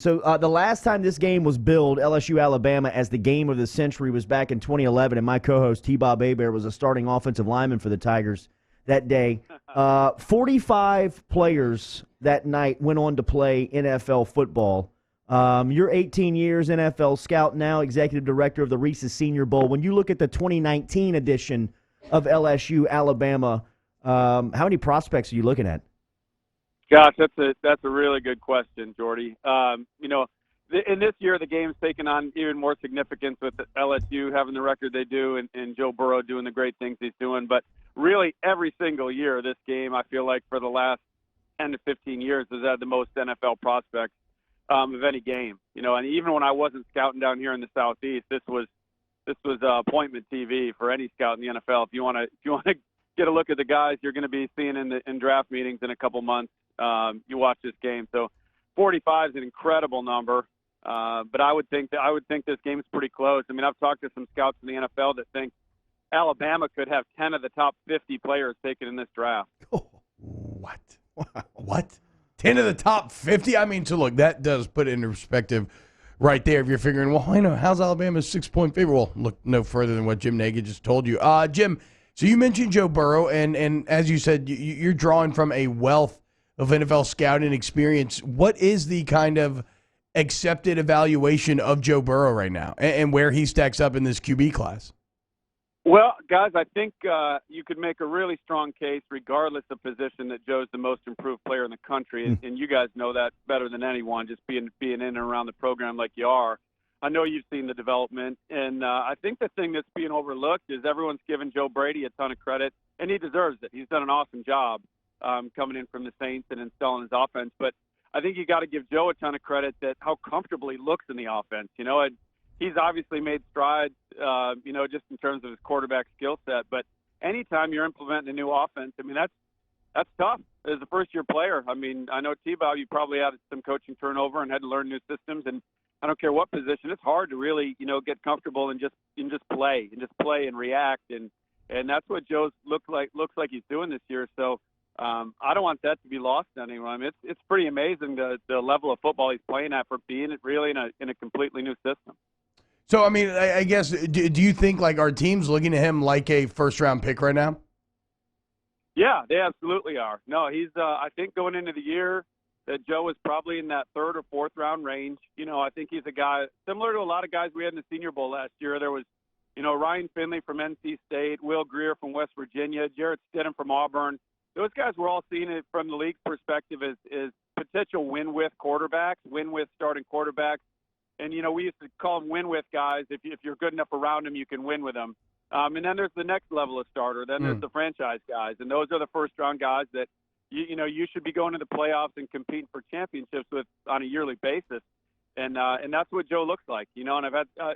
So the last time this game was billed, LSU-Alabama, as the game of the century was back in 2011, and my co-host T-Bob Hebert was a starting offensive lineman for the Tigers that day. 45 players that night went on to play NFL football. You're 18 years NFL scout now, executive director of the Reese Senior Bowl. When you look at the 2019 edition of LSU-Alabama, how many prospects are you looking at? Gosh, that's a really good question, Jordy. In this year, the game's taken on even more significance with LSU having the record they do and Joe Burrow doing the great things he's doing. But really, every single year, this game, I feel like for the last 10 to 15 years, has had the most NFL prospects of any game. And even when I wasn't scouting down here in the Southeast, this was appointment TV for any scout in the NFL. If you want to get a look at the guys you're going to be seeing in draft meetings in a couple months, you watch this game. So 45 is an incredible number, but I would think this game's pretty close. I mean, I've talked to some scouts in the NFL that think Alabama could have 10 of the top 50 players taken in this draft. Oh, what? 10 of the top 50? I mean, so look, that does put it into perspective right there. If you're figuring, well, I know, how's Alabama's 6-point favorite? Well, look no further than what Jim Nagy just told you. Jim, so you mentioned Joe Burrow, and as you said, you're drawing from a wealth of NFL scouting experience. What is the kind of accepted evaluation of Joe Burrow right now and where he stacks up in this QB class? Well, guys, I think you could make a really strong case, regardless of position, that Joe's the most improved player in the country, and you guys know that better than anyone, just being in and around the program like you are. I know you've seen the development, and I think the thing that's being overlooked is everyone's giving Joe Brady a ton of credit, and he deserves it. He's done an awesome job coming in from the Saints and installing his offense, but I think you got to give Joe a ton of credit that how comfortable he looks in the offense. He's obviously made strides, just in terms of his quarterback skill set. But anytime you're implementing a new offense, I mean, that's tough as a first-year player. I mean, I know, T-Bob, you probably had some coaching turnover and had to learn new systems. And I don't care what position, it's hard to really, get comfortable and just play and react. And that's what Joe's looks like he's doing this year. So I don't want that to be lost on anyone. I mean, it's pretty amazing the level of football he's playing at for being really in a completely new system. So, I mean, I guess, do you think, like, our team's looking at him like a first-round pick right now? Yeah, they absolutely are. No, he's I think going into the year that Joe is probably in that third or fourth round range. I think he's a guy similar to a lot of guys we had in the Senior Bowl last year. There was, Ryan Finley from NC State, Will Greer from West Virginia, Jarrett Stidham from Auburn. Those guys were all seeing it from the league's perspective as potential win-with quarterbacks, win-with starting quarterbacks. And, we used to call them win-with guys. If you're good enough around them, you can win with them. And then there's the next level of starter. Then there's the franchise guys. And those are the first-round guys that, you should be going to the playoffs and competing for championships with on a yearly basis. And that's what Joe looks like. And I've had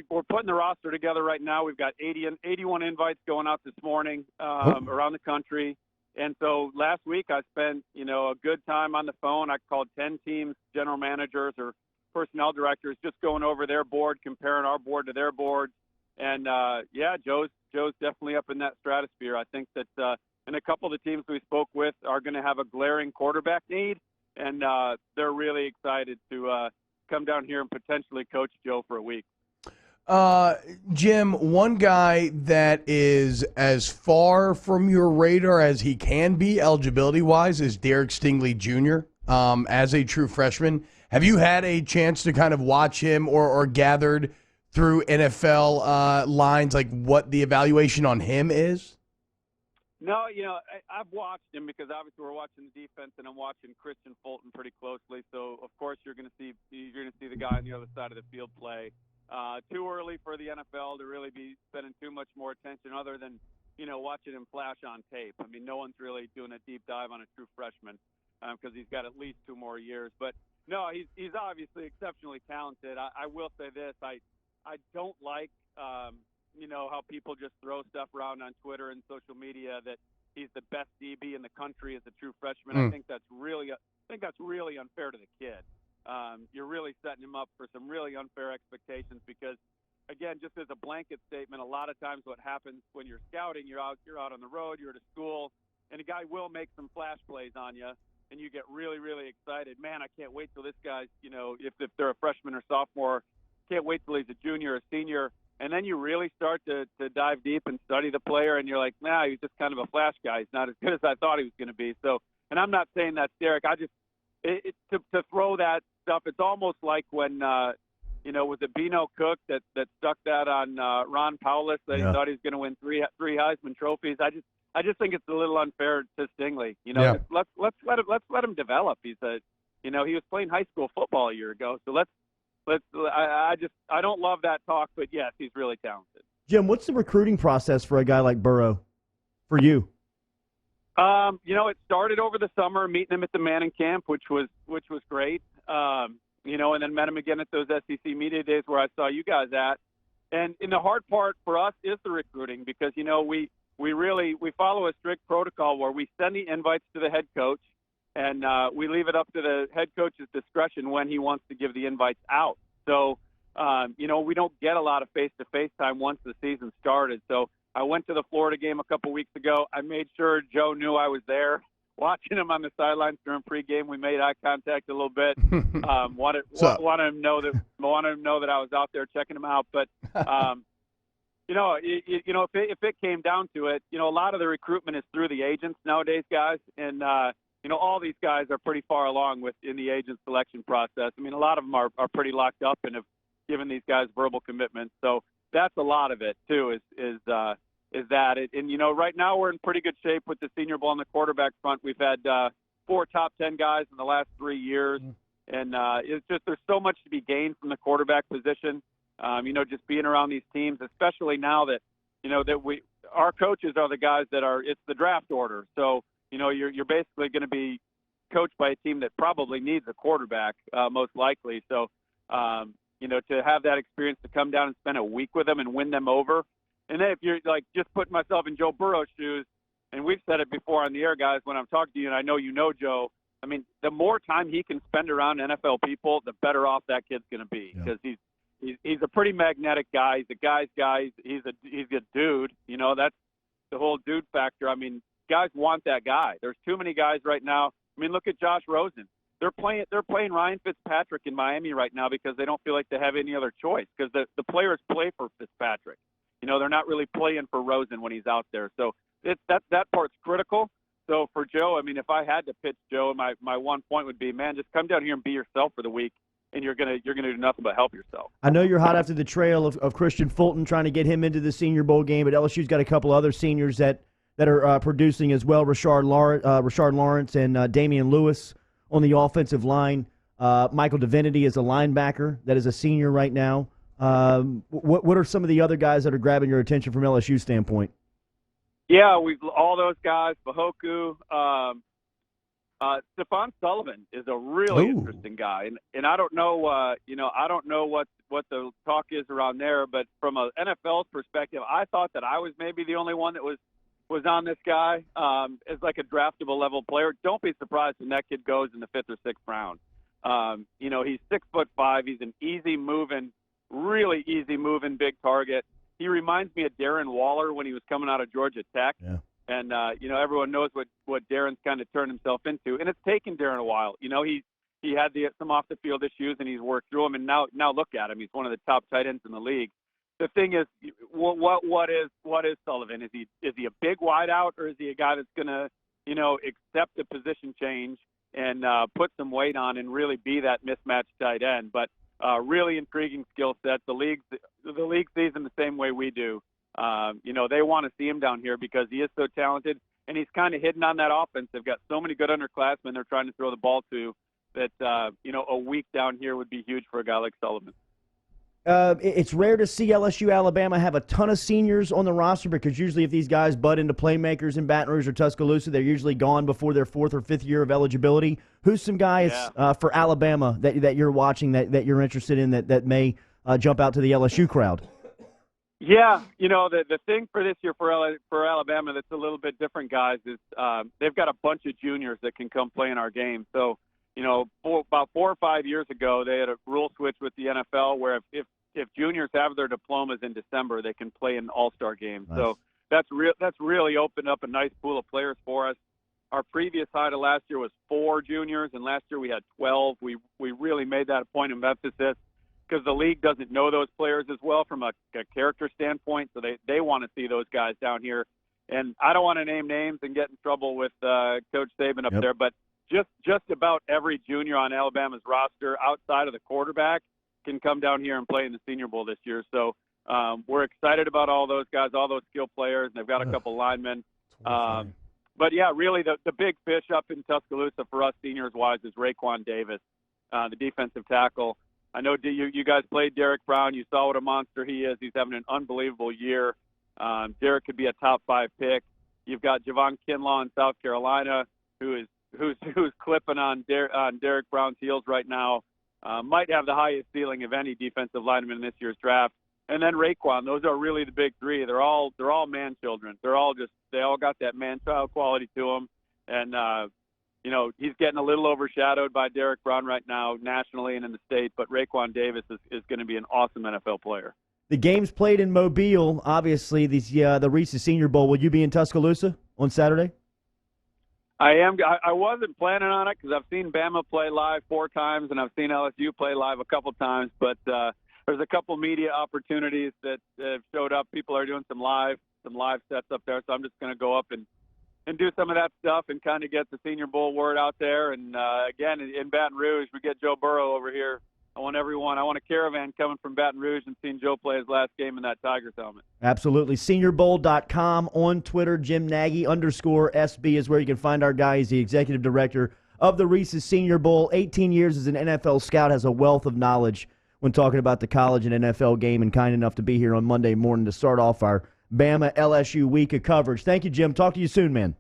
we're putting the roster together right now. We've got 81 invites going out this morning around the country. And so last week I spent, a good time on the phone. I called 10 teams, general managers or personnel directors, just going over their board, comparing our board to their board. And, Joe's definitely up in that stratosphere. I think that and a couple of the teams we spoke with are going to have a glaring quarterback need, and they're really excited to come down here and potentially coach Joe for a week. Jim, one guy that is as far from your radar as he can be eligibility-wise is Derrick Stingley Jr. As a true freshman. Have you had a chance to kind of watch him or gathered through NFL lines, like what the evaluation on him is? No, I've watched him because obviously we're watching the defense, and I'm watching Christian Fulton pretty closely. So of course you're going to see the guy on the other side of the field play. Too early for the NFL to really be spending too much more attention, other than watching him flash on tape. I mean, no one's really doing a deep dive on a true freshman because he's got at least 2 more years. But no, he's obviously exceptionally talented. I will say this: I don't like how people just throw stuff around on Twitter and social media that he's the best DB in the country as a true freshman. I think that's really unfair to the kid. You're really setting him up for some really unfair expectations because, again, just as a blanket statement, a lot of times what happens when you're scouting, you're out on the road, you're at a school, and a guy will make some flash plays on you. and you get really, really excited. Man, I can't wait till this guy's, if they're a freshman or sophomore, can't wait till he's a junior or senior. And then you really start to dive deep and study the player, and you're like, nah, he's just kind of a flash guy. He's not as good as I thought he was going to be. So, and I'm not saying that's Derrick. To throw that stuff, it's almost like when, was it Bino Cook that stuck that on Ron Powless that he thought he was going to win three Heisman trophies. I just think it's a little unfair to Stingley. Let's let him develop. He was playing high school football a year ago. So I don't love that talk, but yes, he's really talented. Jim, what's the recruiting process for a guy like Burrow for you? It started over the summer, meeting him at the Manning camp, which was great. And then met him again at those SEC media days where I saw you guys at. And the hard part for us is the recruiting because, we follow a strict protocol where we send the invites to the head coach and we leave it up to the head coach's discretion when he wants to give the invites out. So, we don't get a lot of face-to-face time once the season started. So I went to the Florida game a couple weeks ago. I made sure Joe knew I was there. Watching him on the sidelines during pregame, we made eye contact a little bit. Wanted him to know that I was out there checking him out. But if it came down to it, a lot of the recruitment is through the agents nowadays, guys, and all these guys are pretty far along in the agent selection process. I mean, a lot of them are pretty locked up and have given these guys verbal commitments. So that's a lot of it too. Is that it? And right now we're in pretty good shape with the Senior Bowl on the quarterback front. We've had 4 top 10 guys in the last 3 years, and it's just there's so much to be gained from the quarterback position. Just being around these teams, especially now that our coaches are the guys it's the draft order. So you're basically going to be coached by a team that probably needs a quarterback most likely. So to have that experience to come down and spend a week with them and win them over. And then if you're just putting myself in Joe Burrow's shoes, and we've said it before on the air, guys, when I'm talking to you, and I know Joe, I mean, the more time he can spend around NFL people, the better off that kid's going to be because he's a pretty magnetic guy. He's a guy's guy. He's a dude. That's the whole dude factor. I mean, guys want that guy. There's too many guys right now. I mean, look at Josh Rosen. They're playing Ryan Fitzpatrick in Miami right now because they don't feel like they have any other choice because the players play for Fitzpatrick. They're not really playing for Rosen when he's out there. So that part's critical. So for Joe, I mean, if I had to pitch Joe, my one point would be, man, just come down here and be yourself for the week, and you're gonna do nothing but help yourself. I know you're hot after the trail of Christian Fulton, trying to get him into the Senior Bowl game, but LSU's got a couple other seniors that are producing as well. Rashard Lawrence and Damian Lewis on the offensive line. Michael Divinity is a linebacker that is a senior right now. What are some of the other guys that are grabbing your attention from LSU standpoint? Yeah, all those guys. Bahoku, Stephon Sullivan is a really interesting guy, and I don't know, I don't know what the talk is around there, but from an NFL's perspective, I thought that I was maybe the only one that was on this guy as like a draftable level player. Don't be surprised when that kid goes in the 5th or 6th round. He's 6'5". He's an really easy moving big target. He reminds me of Darren Waller when he was coming out of Georgia Tech. Yeah. And, everyone knows what Darren's kind of turned himself into. And it's taken Darren a while. He had some off-the-field issues, and he's worked through them. And now look at him. He's one of the top tight ends in the league. The thing is, what is Sullivan? Is he a big wideout, or is he a guy that's going to, accept the position change and put some weight on and really be that mismatched tight end? But really intriguing skill set. The league sees him the same way we do. They want to see him down here because he is so talented, and he's kind of hidden on that offense. They've got so many good underclassmen they're trying to throw the ball to that, a week down here would be huge for a guy like Sullivan. It's rare to see LSU-Alabama have a ton of seniors on the roster because usually if these guys butt into playmakers in Baton Rouge or Tuscaloosa, they're usually gone before their 4th or 5th year of eligibility. Who's some guys for Alabama that you're watching that you're interested in that may jump out to the LSU crowd? Yeah, the thing for this year for Alabama that's a little bit different, guys, is they've got a bunch of juniors that can come play in our game. So, about 4 or 5 years ago, they had a rule switch with the NFL where if juniors have their diplomas in December, they can play in all-star games. Nice. So that's really opened up a nice pool of players for us. Our previous high to last year was 4 juniors, and last year we had 12. We really made that a point of emphasis because the league doesn't know those players as well from a character standpoint, so they want to see those guys down here. And I don't want to name names and get in trouble with Coach Saban up there, but just about every junior on Alabama's roster outside of the quarterback can come down here and play in the Senior Bowl this year. So we're excited about all those guys, all those skill players, and they've got a couple linemen. But, yeah, really the big fish up in Tuscaloosa for us seniors-wise is Raekwon Davis, the defensive tackle. I know you guys played Derrick Brown. You saw what a monster he is. He's having an unbelievable year. Derrick could be a top 5 pick. You've got Javon Kinlaw in South Carolina, who's clipping on Derrick Brown's heels right now. Might have the highest ceiling of any defensive lineman in this year's draft. And then Raekwon. Those are really the big three. They're all man children. They all got that man child quality to them. And he's getting a little overshadowed by Derrick Brown right now nationally and in the state. But Raekwon Davis is going to be an awesome NFL player. The game's played in Mobile. Obviously, the Reese Senior Bowl. Will you be in Tuscaloosa on Saturday? I am. I wasn't planning on it because I've seen Bama play live 4 times and I've seen LSU play live a couple times. But there's a couple media opportunities that have showed up. People are doing some live sets up there. So I'm just going to go up and do some of that stuff and kind of get the Senior Bowl word out there. And again, in Baton Rouge, we get Joe Burrow over here. I want a caravan coming from Baton Rouge and seeing Joe play his last game in that Tigers helmet. Absolutely. SeniorBowl.com, on Twitter, Jim Nagy _SB is where you can find our guy. He's the executive director of the Reese's Senior Bowl. 18 years as an NFL scout, has a wealth of knowledge when talking about the college and NFL game, and kind enough to be here on Monday morning to start off our Bama LSU week of coverage. Thank you, Jim. Talk to you soon, man.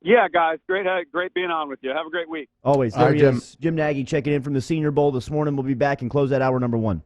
Yeah, guys. Great being on with you. Have a great week. Always. There he is. Jim Nagy checking in from the Senior Bowl this morning. We'll be back and close that hour number 1.